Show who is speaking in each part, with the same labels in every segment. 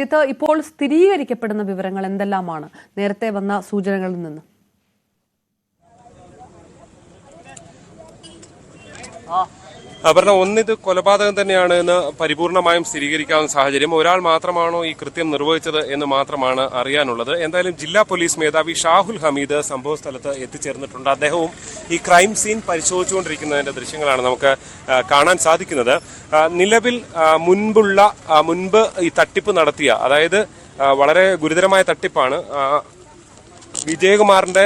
Speaker 1: ശ്രീജിത്ത്, ഇപ്പോൾ സ്ഥിരീകരിക്കപ്പെടുന്ന വിവരങ്ങൾ എന്തെല്ലാമാണ് നേരത്തെ വന്ന സൂചനകളിൽ നിന്ന്?
Speaker 2: അപർണ, ഒന്നിത് കൊലപാതകം തന്നെയാണ് എന്ന് പരിപൂർണമായും സ്ഥിരീകരിക്കാവുന്ന സാഹചര്യം. ഒരാൾ മാത്രമാണോ ഈ കൃത്യം നിർവഹിച്ചത് എന്ന് മാത്രമാണ് അറിയാനുള്ളത്. എന്തായാലും ജില്ലാ പോലീസ് മേധാവി ഷാഹുൽ ഹമീദ് സംഭവ സ്ഥലത്ത് എത്തിച്ചേർന്നിട്ടുണ്ട്. അദ്ദേഹവും ഈ ക്രൈം സീൻ പരിശോധിച്ചുകൊണ്ടിരിക്കുന്നതിന്റെ ദൃശ്യങ്ങളാണ് നമുക്ക് കാണാൻ സാധിക്കുന്നത്. നിലവിൽ മുൻപ് ഈ തട്ടിപ്പ് നടത്തിയ, അതായത് വളരെ ഗുരുതരമായ തട്ടിപ്പാണ്. വിജയകുമാറിന്റെ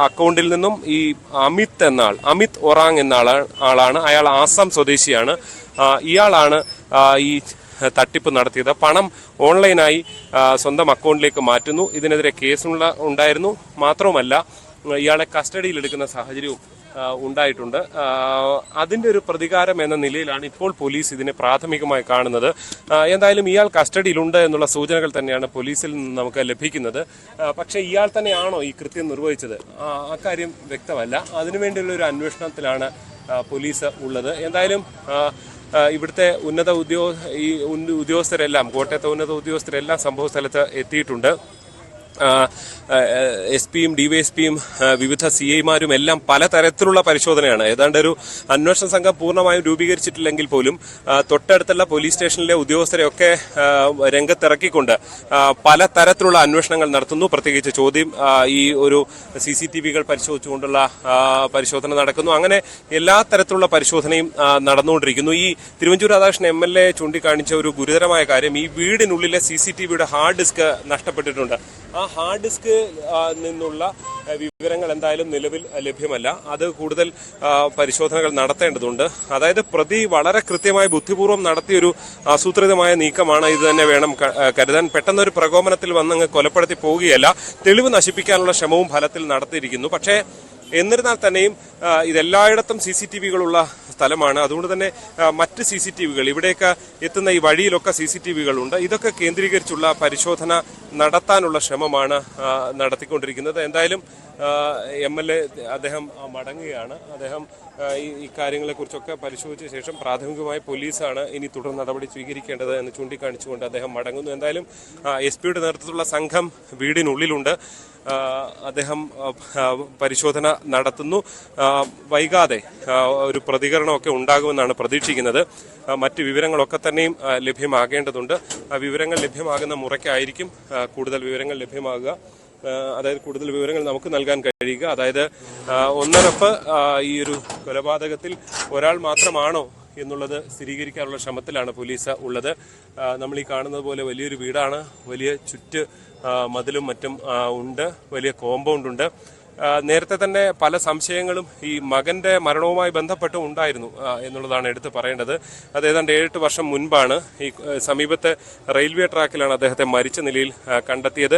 Speaker 2: അക്കൗണ്ടിൽ നിന്നും ഈ അമിത് ഒറാങ് എന്ന ആളാണ്. അയാൾ ആസാം സ്വദേശിയാണ്. ഇയാളാണ് ഈ തട്ടിപ്പ് നടത്തിയത്. പണം ഓൺലൈനായി സ്വന്തം അക്കൗണ്ടിലേക്ക് മാറ്റുന്നു. ഇതിനെതിരെ ഉണ്ടായിരുന്നു. മാത്രവുമല്ല, ഇയാളെ കസ്റ്റഡിയിലെടുക്കുന്ന സാഹചര്യവും ഉണ്ടായിട്ടുണ്ട്. അതിന്റെ ഒരു പ്രതികാരം എന്ന നിലയിലാണ് ഇപ്പോൾ പോലീസ് ഇതിനെ പ്രാഥമികമായി കാണുന്നത്. എന്തായാലും ഇയാൾ കസ്റ്റഡിയിലുണ്ട് എന്നുള്ള സൂചനകൾ തന്നെയാണ് പോലീസിൽ നിന്ന് നമുക്ക് ലഭിക്കുന്നത്. പക്ഷേ ഇയാൾ തന്നെയാണോ ഈ കൃത്യം നിർവഹിച്ചത്? അക്കാര്യം വ്യക്തമല്ല. അതിനുവേണ്ടിയുള്ള ഒരു അന്വേഷണത്തിലാണ് പോലീസ് ഉള്ളത്. എന്തായാലും ഇവിടുത്തെ ഉദ്യോഗസ്ഥരെല്ലാം, കോട്ടയത്തെ ഉന്നത ഉദ്യോഗസ്ഥരെല്ലാം സംഭവ സ്ഥലത്ത് എത്തിയിട്ടുണ്ട്. എസ് പിയും ഡിവൈഎസ്പിയും വിവിധ CI മാരും എല്ലാം പലതരത്തിലുള്ള പരിശോധനയാണ്. ഏതാണ്ട് ഒരു അന്വേഷണ സംഘം പൂർണ്ണമായും രൂപീകരിച്ചിട്ടില്ലെങ്കിൽ പോലും തൊട്ടടുത്തുള്ള പോലീസ് സ്റ്റേഷനിലെ ഉദ്യോഗസ്ഥരെയൊക്കെ രംഗത്തിറക്കിക്കൊണ്ട് പലതരത്തിലുള്ള അന്വേഷണങ്ങൾ നടത്തുന്നു. പ്രത്യേകിച്ച് ഈ ഒരു CCTV-കൾ പരിശോധിച്ചുകൊണ്ടുള്ള പരിശോധന നടക്കുന്നു. അങ്ങനെ എല്ലാ തരത്തിലുള്ള പരിശോധനയും നടന്നുകൊണ്ടിരിക്കുന്നു. ഈ തിരുവഞ്ചൂർ രാധാകൃഷ്ണൻ MLA ചൂണ്ടിക്കാണിച്ച ഒരു ഗുരുതരമായ കാര്യം, ഈ വീടിനുള്ളിലെ CCTV-യുടെ ഹാർഡ് ഡിസ്ക് നഷ്ടപ്പെട്ടിട്ടുണ്ട്. ആ ഹാർഡ് ഡിസ്ക് നിന്നുള്ള വിവരങ്ങൾ എന്തായാലും നിലവിൽ ലഭ്യമല്ല. അത് കൂടുതൽ പരിശോധനകൾ നടത്തേണ്ടതുണ്ട്. അതായത് പ്രതി വളരെ കൃത്യമായി ബുദ്ധിപൂർവ്വം നടത്തിയൊരു ആസൂത്രിതമായ നീക്കമാണ് ഇത് തന്നെ വേണം കരുതാൻ. പെട്ടെന്നൊരു പ്രകോപനത്തിൽ വന്നങ്ങ് കൊലപ്പെടുത്തി പോവുകയല്ല, തെളിവ് നശിപ്പിക്കാനുള്ള ശ്രമവും ഫലത്തിൽ നടത്തിയിരിക്കുന്നു. പക്ഷേ എന്നിരുന്നാൽ തന്നെയും ഇതെല്ലായിടത്തും CCTV-കളുള്ള സ്ഥലമാണ്. അതുകൊണ്ട് തന്നെ മറ്റ് CCTV-കൾ, ഇവിടേക്ക് എത്തുന്ന ഈ വഴിയിലൊക്കെ CCTV-കളുണ്ട്. ഇതൊക്കെ കേന്ദ്രീകരിച്ചുള്ള പരിശോധന നടത്താനുള്ള ശ്രമമാണ് നടത്തിക്കൊണ്ടിരിക്കുന്നത്. എന്തായാലും MLA അദ്ദേഹം മടങ്ങുകയാണ്. അദ്ദേഹം ഈ കാര്യങ്ങളെക്കുറിച്ചൊക്കെ പരിശോധിച്ച ശേഷം പ്രാഥമികമായി പോലീസാണ് ഇനി തുടർ നടപടി സ്വീകരിക്കേണ്ടത് എന്ന് ചൂണ്ടിക്കാണിച്ചുകൊണ്ട് അദ്ദേഹം മടങ്ങുന്നു. എന്തായാലും SP-യുടെ നേതൃത്വത്തിലുള്ള സംഘം വീടിനുള്ളിലുണ്ട്. അദ്ദേഹം പരിശോധന നടത്തുന്നു. വൈകാതെ ഒരു പ്രതികരണമൊക്കെ ഉണ്ടാകുമെന്നാണ് പ്രതീക്ഷിക്കുന്നത്. മറ്റ് വിവരങ്ങളൊക്കെ തന്നെയും ലഭ്യമാകേണ്ടതുണ്ട്. വിവരങ്ങൾ ലഭ്യമാകുന്ന മുറയ്ക്കായിരിക്കും കൂടുതൽ വിവരങ്ങൾ ലഭ്യമാകുക. അതായത് കൂടുതൽ വിവരങ്ങൾ നമുക്ക് നൽകാൻ കഴിയുക. അതായത് ഒന്നരപ്പ് ഈ ഒരു കൊലപാതകത്തിൽ ഒരാൾ മാത്രമാണോ എന്നുള്ളത് സ്ഥിരീകരിക്കാനുള്ള ശ്രമത്തിലാണ് പോലീസ് ഉള്ളത്. നമ്മൾ ഈ കാണുന്നത് പോലെ വലിയൊരു വീടാണ്. വലിയ മതിലും മറ്റും ഉണ്ട്. വലിയ കോമ്പൗണ്ട് ഉണ്ട്. നേരത്തെ തന്നെ പല സംശയങ്ങളും ഈ മകന്റെ മരണവുമായി ബന്ധപ്പെട്ട് ഉണ്ടായിരുന്നു എന്നുള്ളതാണ് എടുത്തു പറയേണ്ടത്. അത് ഏതാണ്ട് 7-8 വർഷം മുൻപാണ് ഈ സമീപത്തെ റെയിൽവേ ട്രാക്കിലാണ് അദ്ദേഹത്തെ മരിച്ച നിലയിൽ കണ്ടെത്തിയത്.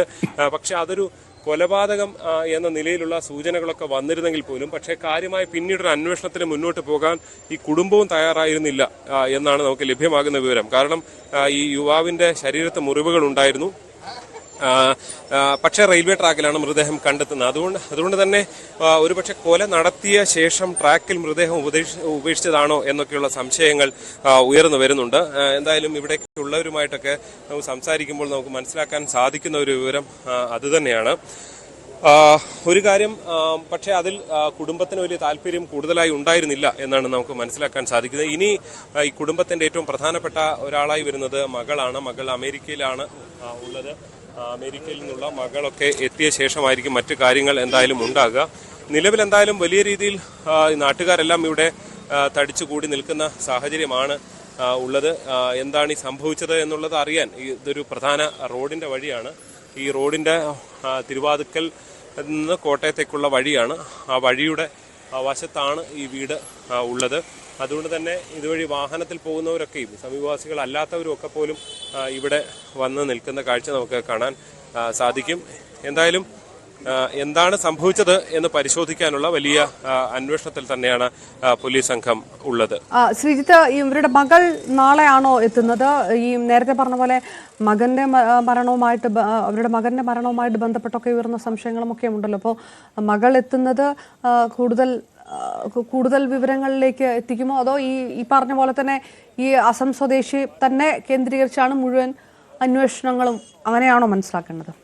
Speaker 2: പക്ഷെ അതൊരു കൊലപാതകം എന്ന നിലയിലുള്ള സൂചനകളൊക്കെ വന്നിരുന്നെങ്കിൽ പോലും പക്ഷേ കാര്യമായി പിന്നീടൊരു അന്വേഷണത്തിന് മുന്നോട്ട് പോകാൻ ഈ കുടുംബവും തയ്യാറായിരുന്നില്ല എന്നാണ് നമുക്ക് ലഭ്യമാകുന്ന വിവരം. കാരണം ഈ യുവാവിന്റെ ശരീരത്ത് മുറിവുകൾ ഉണ്ടായിരുന്നു. പക്ഷേ റെയിൽവേ ട്രാക്കിലാണ് മൃതദേഹം കണ്ടെത്തുന്നത്. അതുകൊണ്ട് തന്നെ ഒരുപക്ഷെ കൊല നടത്തിയ ശേഷം ട്രാക്കിൽ മൃതദേഹം ഉപേക്ഷിച്ചതാണോ എന്നൊക്കെയുള്ള സംശയങ്ങൾ ഉയർന്നു വരുന്നുണ്ട്. എന്തായാലും ഇവിടേക്കുള്ളവരുമായിട്ടൊക്കെ നമുക്ക് സംസാരിക്കുമ്പോൾ നമുക്ക് മനസ്സിലാക്കാൻ സാധിക്കുന്ന ഒരു വിവരം അതുതന്നെയാണ്. ഒരു കാര്യം പക്ഷേ അതിൽ കുടുംബത്തിന് വലിയ താല്പര്യം കൂടുതലായി ഉണ്ടായിരുന്നില്ല എന്നാണ് നമുക്ക് മനസ്സിലാക്കാൻ സാധിക്കുന്നത്. ഇനി ഈ കുടുംബത്തിന്റെ ഏറ്റവും പ്രധാനപ്പെട്ട ഒരാളായി വരുന്നത് മകളാണ്. മകൾ അമേരിക്കയിലാണ് ഉള്ളത്. അമേരിക്കയിൽ നിന്നുള്ള മകളൊക്കെ എത്തിയ ശേഷമായിരിക്കും മറ്റു കാര്യങ്ങൾ എന്തായാലും ഉണ്ടാകുക. നിലവിൽ എന്തായാലും വലിയ രീതിയിൽ നാട്ടുകാരെല്ലാം ഇവിടെ തടിച്ചുകൂടി നിൽക്കുന്ന സാഹചര്യമാണ് ഉള്ളത്. എന്താണ് ഈ സംഭവിച്ചത് എന്നുള്ളത് അറിയാൻ ഇതൊരു പ്രധാന റോഡിന്റെ വഴിയാണ്. ഈ റോഡിന്റെ തിരുവാതുക്കൽ നിന്ന് കോട്ടയത്തേക്കുള്ള വഴിയാണ്. ആ വഴിയുടെ വശത്താണ് ഈ വീട് ഉള്ളത്. അതുകൊണ്ട് തന്നെ ഇതുവഴി വാഹനത്തിൽ പോകുന്നവരൊക്കെയും സമീപവാസികൾ അല്ലാത്തവരും ഒക്കെ പോലും ഇവിടെ വന്ന് നിൽക്കുന്ന കാഴ്ച നമുക്ക് കാണാൻ സാധിക്കും. എന്തായാലും എന്താണ് സംഭവിച്ചത് എന്ന് പരിശോധിക്കാനുള്ള വലിയ അന്വേഷണത്തിൽ തന്നെയാണ് പോലീസ് സംഘം ഉള്ളത്.
Speaker 1: ശ്രീജിത്ത്, ഇവരുടെ മകൾ നാളെയാണോ എത്തുന്നത്? ഈ നേരത്തെ പറഞ്ഞ പോലെ അവരുടെ മകന്റെ മരണവുമായിട്ട് ബന്ധപ്പെട്ടൊക്കെ ഉയർന്ന സംശയങ്ങളും ഒക്കെ ഉണ്ടല്ലോ. അപ്പോൾ മകൾ എത്തുന്നത് കൂടുതൽ വിവരങ്ങളിലേക്ക് എത്തിക്കുമോ? അതോ ഈ പറഞ്ഞ പോലെ തന്നെ ഈ അസം സ്വദേശി തന്നെ കേന്ദ്രീകരിച്ചാണ് മുഴുവൻ അന്വേഷണങ്ങളും അങ്ങനെയാണോ മനസ്സിലാക്കേണ്ടത്?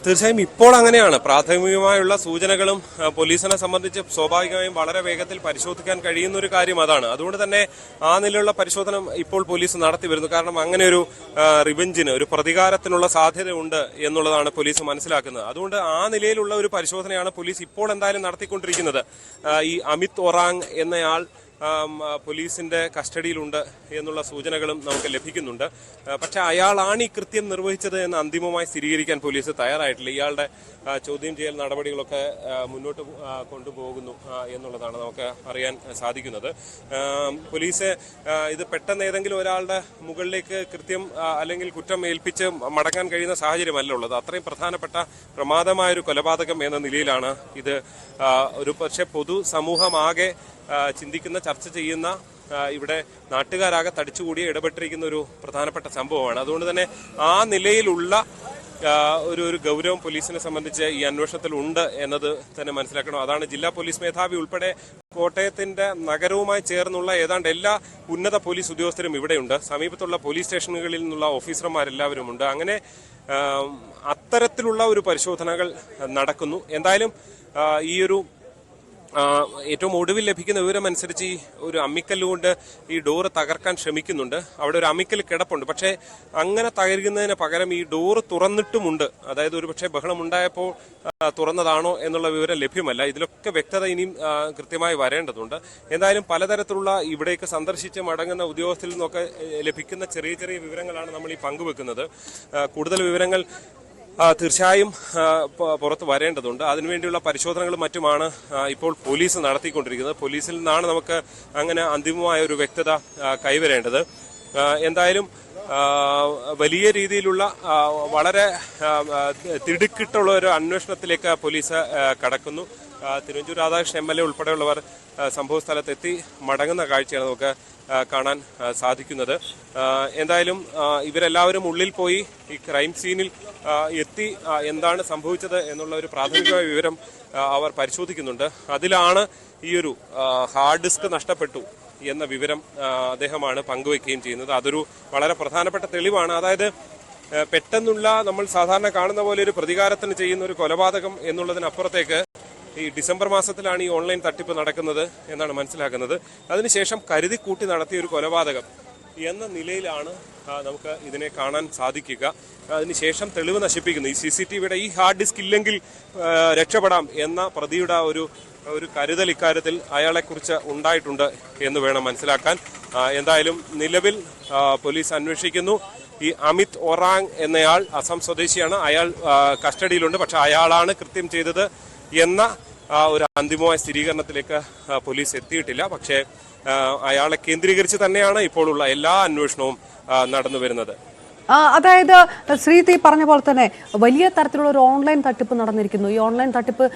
Speaker 2: തീർച്ചയായും ഇപ്പോൾ അങ്ങനെയാണ്. പ്രാഥമികമായുള്ള സൂചനകളും പോലീസിനെ സംബന്ധിച്ച് സ്വാഭാവികമായും വളരെ വേഗത്തിൽ പരിശോധിക്കാൻ കഴിയുന്ന ഒരു കാര്യം അതാണ്. അതുകൊണ്ട് തന്നെ ആ നിലയിലുള്ള പരിശോധന ഇപ്പോൾ പോലീസ് നടത്തി വരുന്നു. കാരണം അങ്ങനെ ഒരു റിവെഞ്ചിന്, ഒരു പ്രതികാരത്തിനുള്ള സാധ്യതയുണ്ട് എന്നുള്ളതാണ് പോലീസ് മനസ്സിലാക്കുന്നത്. അതുകൊണ്ട് ആ നിലയിലുള്ള ഒരു പരിശോധനയാണ് പോലീസ് ഇപ്പോൾ എന്തായാലും നടത്തിക്കൊണ്ടിരിക്കുന്നത്. ഈ അമിത് ഒറാങ് എന്നയാൾ പോലീസിന്റെ കസ്റ്റഡിയിലുണ്ട് എന്നുള്ള സൂചനകളും നമുക്ക് ലഭിക്കുന്നുണ്ട്. പക്ഷെ അയാളാണ് ഈ കൃത്യം നിർവഹിച്ചത് എന്ന് അന്തിമമായി സ്ഥിരീകരിക്കാൻ പോലീസ് തയ്യാറായിട്ടില്ല. ഇയാളുടെ ചോദ്യം ചെയ്യൽ നടപടികളൊക്കെ മുന്നോട്ട് കൊണ്ടുപോകുന്നു എന്നുള്ളതാണ് നമുക്ക് അറിയാൻ സാധിക്കുന്നത്. പോലീസ് ഇത് പെട്ടെന്ന് ഏതെങ്കിലും ഒരാളുടെ മുകളിലേക്ക് കൃത്യം അല്ലെങ്കിൽ കുറ്റം ഏൽപ്പിച്ച് മടങ്ങാൻ കഴിയുന്ന സാഹചര്യമല്ല ഉള്ളത്. അത്രയും പ്രധാനപ്പെട്ട പ്രമാദമായൊരു കൊലപാതകം എന്ന നിലയിലാണ് ഇത് ഒരു പക്ഷേ പൊതുസമൂഹമാകെ ചിന്തിക്കുന്ന, ചർച്ച ചെയ്യുന്ന, ഇവിടെ നാട്ടുകാരാകെ തടിച്ചുകൂടി ഇടപെട്ടിരിക്കുന്ന ഒരു പ്രധാനപ്പെട്ട സംഭവമാണ്. അതുകൊണ്ട് തന്നെ ആ നിലയിലുള്ള ഒരു ഗൗരവം പോലീസിനെ സംബന്ധിച്ച് ഈ അന്വേഷണത്തിൽ ഉണ്ട് എന്നത് തന്നെ മനസ്സിലാക്കണം. അതാണ് ജില്ലാ പോലീസ് മേധാവി ഉൾപ്പെടെ കോട്ടയത്തിന്റെ നഗരവുമായി ചേർന്നുള്ള ഏതാണ്ട് എല്ലാ ഉന്നത പോലീസ് ഉദ്യോഗസ്ഥരും ഇവിടെയുണ്ട്. സമീപത്തുള്ള പോലീസ് സ്റ്റേഷനുകളിൽ നിന്നുള്ള ഓഫീസർമാരെല്ലാവരും ഉണ്ട്. അങ്ങനെ അത്തരത്തിലുള്ള ഒരു പരിശോധനകൾ നടക്കുന്നു. എന്തായാലും ഈ ഒരു ഏറ്റവും ഒടുവിൽ ലഭിക്കുന്ന വിവരം അനുസരിച്ച് ഈ ഒരു അമ്മിക്കല്ലുകൊണ്ട് ഈ ഡോറ് തകർക്കാൻ ശ്രമിക്കുന്നുണ്ട്. അവിടെ ഒരു അമ്മിക്കൽ കിടപ്പുണ്ട്. പക്ഷേ അങ്ങനെ തകരുന്നതിന് പകരം ഈ ഡോറ് തുറന്നിട്ടുമുണ്ട്. അതായത് ഒരു പക്ഷേ ബഹളം ഉണ്ടായപ്പോൾ തുറന്നതാണോ എന്നുള്ള വിവരം ലഭ്യമല്ല. ഇതിലൊക്കെ വ്യക്തത ഇനിയും കൃത്യമായി വരേണ്ടതുണ്ട്. എന്തായാലും പലതരത്തിലുള്ള ഇവിടേക്ക് സന്ദർശിച്ച് മടങ്ങുന്ന ഉദ്യോഗസ്ഥരിൽ നിന്നൊക്കെ ലഭിക്കുന്ന ചെറിയ ചെറിയ വിവരങ്ങളാണ് നമ്മൾ ഈ പങ്കുവെക്കുന്നത്. കൂടുതൽ വിവരങ്ങൾ തീർച്ചയായും പുറത്ത് വരേണ്ടതുണ്ട്. അതിനുവേണ്ടിയുള്ള പരിശോധനകളും മറ്റുമാണ് ഇപ്പോൾ പോലീസ് നടത്തിക്കൊണ്ടിരിക്കുന്നത്. പോലീസിൽ നിന്നാണ് നമുക്ക് അങ്ങനെ അന്തിമമായ ഒരു വ്യക്തത കൈവരേണ്ടത്. എന്തായാലും വലിയ രീതിയിലുള്ള വളരെ തിടുക്കിട്ടുള്ള ഒരു അന്വേഷണത്തിലേക്ക് പോലീസ് കടക്കുന്നു. തിരുവഞ്ചൂർ രാധാകൃഷ്ണൻ MLA ഉൾപ്പെടെയുള്ളവർ സംഭവ സ്ഥലത്തെത്തി മടങ്ങുന്ന കാഴ്ചയാണ് നമുക്ക് കാണാൻ സാധിക്കുന്നത്. എന്തായാലും ഇവരെല്ലാവരും ഉള്ളിൽ പോയി ഈ ക്രൈം സീനിൽ എത്തി എന്താണ് സംഭവിച്ചത് എന്നുള്ള ഒരു പ്രാഥമിക വിവരം അവർ പരിശോധിക്കുന്നുണ്ട്. അതിലാണ് ഈ ഒരു ഹാർഡ് ഡിസ്ക് നഷ്ടപ്പെട്ടു എന്ന വിവരം അദ്ദേഹമാണ് പങ്കുവയ്ക്കുകയും ചെയ്യുന്നത്. അതൊരു വളരെ പ്രധാനപ്പെട്ട തെളിവാണ്. അതായത് പെട്ടെന്നുള്ള നമ്മൾ സാധാരണ കാണുന്ന പോലെ ഒരു പ്രതികാരത്തിന് ചെയ്യുന്ന ഒരു കൊലപാതകം എന്നുള്ളതിനപ്പുറത്തേക്ക് ഈ ഡിസംബർ മാസത്തിലാണ് ഈ ഓൺലൈൻ തട്ടിപ്പ് നടക്കുന്നത് എന്നാണ് മനസ്സിലാക്കുന്നത്. അതിനുശേഷം കരുതി കൂട്ടി നടത്തിയ ഒരു കൊലപാതകം എന്ന നിലയിലാണ് നമുക്ക് ഇതിനെ കാണാൻ സാധിക്കുക. അതിനുശേഷം തെളിവ് നശിപ്പിക്കുന്നു. ഈ CCTVയുടെ ഈ ഹാർഡ് ഡിസ്ക് ഇല്ലെങ്കിൽ രക്ഷപ്പെടാം എന്ന പ്രതിയുടെ ഒരു കരുതൽ ഇക്കാര്യത്തിൽ അയാളെക്കുറിച്ച് ഉണ്ടായിട്ടുണ്ട് എന്ന് വേണം മനസ്സിലാക്കാൻ. എന്തായാലും നിലവിൽ പോലീസ് അന്വേഷിക്കുന്നു. ഈ അമിത് ഒറാങ് എന്നയാൾ അസം സ്വദേശിയാണ്. അയാൾ കസ്റ്റഡിയിലുണ്ട്. പക്ഷെ അയാളാണ് കൃത്യം ചെയ്തത് എന്ന ഒരു അന്തിമമായ സ്ഥിരീകരണത്തിലേക്ക് പോലീസ് എത്തിയിട്ടില്ല. പക്ഷേ അയാളെ കേന്ദ്രീകരിച്ച് തന്നെയാണ് ഇപ്പോഴുള്ള എല്ലാ അന്വേഷണവും നടന്നു വരുന്നത്.
Speaker 1: അതായത് ശ്രീതി പറഞ്ഞ പോലെ തന്നെ വലിയ തരത്തിലുള്ള ഒരു ഓൺലൈൻ തട്ടിപ്പ് നടന്നിരിക്കുന്നു. ഈ ഓൺലൈൻ തട്ടിപ്പ്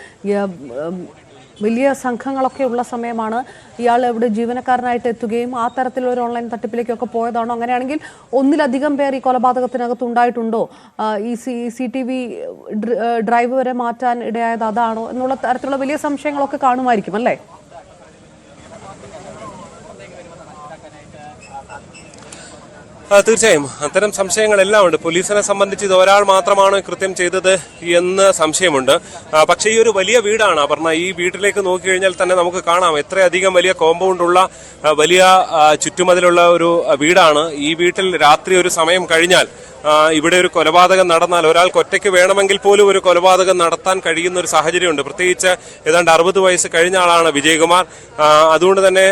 Speaker 1: വലിയ സംഘങ്ങളൊക്കെ ഉള്ള സമയമാണ്. ഇയാൾ ഇവിടെ ജീവനക്കാരനായിട്ട് എത്തുകയും ആ തരത്തിലുള്ള ഒരു ഓൺലൈൻ തട്ടിപ്പിലേക്കൊക്കെ പോയതാണോ? അങ്ങനെയാണെങ്കിൽ ഒന്നിലധികം പേർ ഈ കൊലപാതകത്തിനകത്ത് ഉണ്ടായിട്ടുണ്ടോ? ഈ CCTV ഡ്രൈവ് വരെ മാറ്റാൻ ഇടയായത് അതാണോ എന്നുള്ള തരത്തിലുള്ള വലിയ സംശയങ്ങളൊക്കെ കാണുമായിരിക്കും അല്ലേ?
Speaker 2: തീർച്ചയായും അത്തരം സംശയങ്ങളെല്ലാം ഉണ്ട്. പോലീസിനെ സംബന്ധിച്ച് ഇത് ഒരാൾ മാത്രമാണ് കൃത്യം ചെയ്തത് എന്ന് സംശയമുണ്ട്. പക്ഷേ ഈ ഒരു വലിയ വീടാണ് അപർണ. ഈ വീട്ടിലേക്ക് നോക്കിക്കഴിഞ്ഞാൽ തന്നെ നമുക്ക് കാണാം എത്രയധികം വലിയ കോമ്പൗണ്ടുള്ള വലിയ ചുറ്റുമതിലുള്ള ഒരു വീടാണ്. ഈ വീട്ടിൽ രാത്രി ഒരു സമയം കഴിഞ്ഞാൽ ഇവിടെ ഒരു കൊലപാതകം നടന്നാൽ ഒരാൾക്ക് ഒറ്റയ്ക്ക് വേണമെങ്കിൽ പോലും ഒരു കൊലപാതകം നടത്താൻ കഴിയുന്ന ഒരു സാഹചര്യമുണ്ട്. പ്രത്യേകിച്ച് ഏതാണ്ട് 60 വയസ്സ് കഴിഞ്ഞ ആളാണ് വിജയകുമാർ. അതുകൊണ്ട് തന്നെ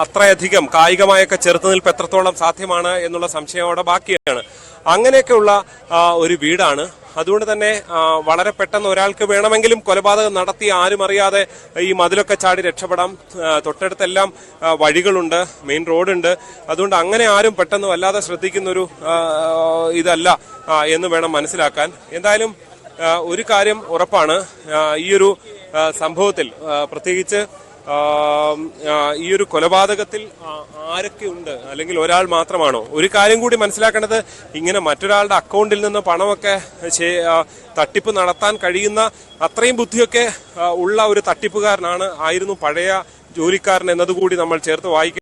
Speaker 2: അത്രയധികം കായികമായൊക്കെ ചെറുത്തുനിൽപ്പ് എത്രത്തോളം സാധ്യമാണ് എന്നുള്ള സംശയം അവിടെ ബാക്കിയാണ്. അങ്ങനെയൊക്കെയുള്ള ഒരു വീടാണ്. അതുകൊണ്ട് തന്നെ വളരെ പെട്ടെന്ന് ഒരാൾക്ക് വേണമെങ്കിലും കൊലപാതകം നടത്തി ആരും അറിയാതെ ഈ മതിലൊക്കെ ചാടി രക്ഷപ്പെടാം. തൊട്ടടുത്തെല്ലാം വഴികളുണ്ട്, മെയിൻ റോഡുണ്ട്. അതുകൊണ്ട് അങ്ങനെ ആരും പെട്ടെന്ന് വല്ലാതെ ശ്രദ്ധിക്കുന്നൊരു ഇതല്ല എന്ന് വേണം മനസ്സിലാക്കാൻ. എന്തായാലും ഒരു കാര്യം ഉറപ്പാണ്, ഈ ഒരു സംഭവത്തിൽ പ്രത്യേകിച്ച് ഈ ഒരു കൊലപാതകത്തിൽ ആരൊക്കെ ഉണ്ട്, അല്ലെങ്കിൽ ഒരാൾ മാത്രമാണോ? ഒരു കാര്യം കൂടി മനസ്സിലാക്കേണ്ടത്, ഇങ്ങനെ മറ്റൊരാളുടെ അക്കൗണ്ടിൽ നിന്ന് പണമൊക്കെ തട്ടിപ്പ് നടത്താൻ കഴിയുന്ന അത്രയും ബുദ്ധിയൊക്കെ ഉള്ള ഒരു തട്ടിപ്പുകാരനായിരുന്നു പഴയ ജോലിക്കാരൻ എന്നതുകൂടി നമ്മൾ ചേർത്ത് വായിക്കും.